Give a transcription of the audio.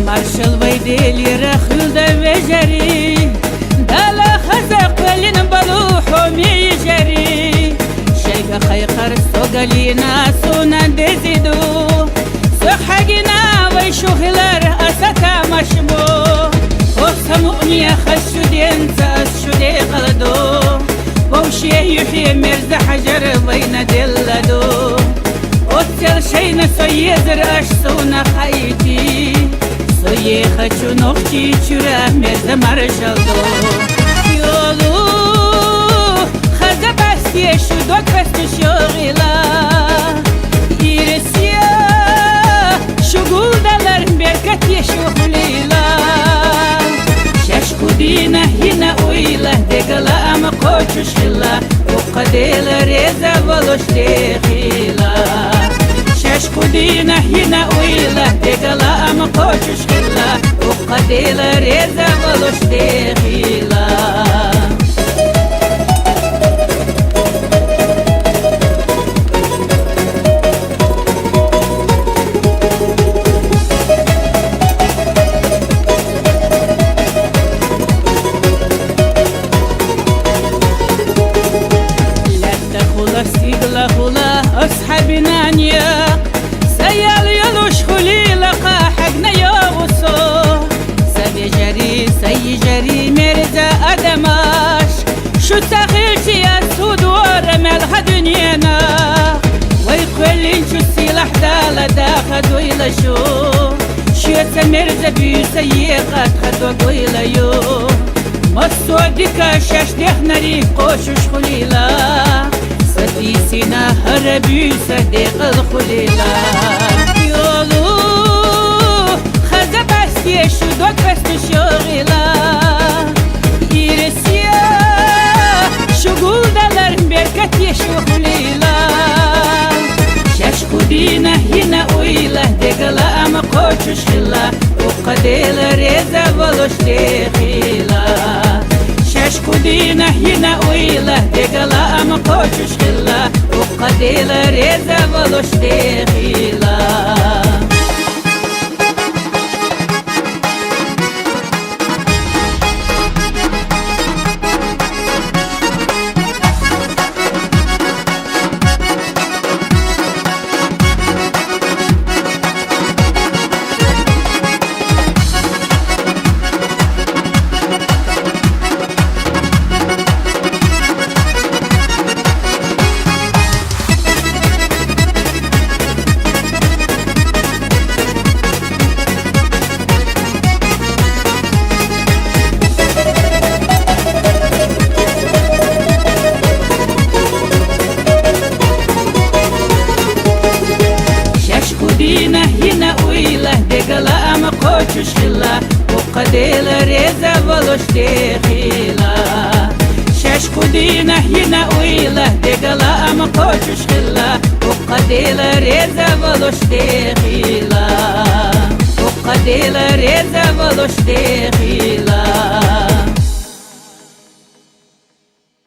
marshal vaideli rakhulda vejari dala khazaq lin balu humi jari shayga khaykar sogalina suna dezidu sohagina way shuhlar asaka mashmo وسمؤني خشودين تأشودي غلدو ووشي يحيي مرز حجر بين دلدو وتل شين سيزر أشسونا خيتي سوي خشو نوختي چورا مرز مرشلدو يولو خزا بستي شودوك بستو شغلا يرسيا شغول دلر بركت يشغليلا Kudina hina uila degala ama kochush hila uqadela reza valosh dekhila shash kudina hina uila degala ama kochush hila uqadela reza valosh dekhila أصحابي نانيا سيال يلوش خلي لقى حقنا يوصو سبي جري سي جري مرزا أدماش شو تخيلتي يا سود ورمالها دنيانا ويقولين شو السلاح دالا داخدو إلى شو شيت مرزا بي سيقات خدو إلى يو مصودك شاش ديخنري قوشوش خليلا سديسنا هربي صديق الخليلا يولو خزا بستي شودوك بستو شغلا يرسيا شغول دلر بركت يشغليلا شاش كودينا هنا ويلا دقلا أما قوشوش خلا وقديل ريزا ولوش دخيلا شاش كودينا هنا ويلا دقلا أما قوشوش خلا وقديل ريزا ولوش دخيلا كودينا هنا ويلا دقلا أما قوشوش خلا وقديل ريزا ولوش دخيلا شاش كودينا هنا ويلا دقلا أما قوشوش خلا وقديل ريزا ولوش دخيلا وقديل ريزا ولوش دخيلا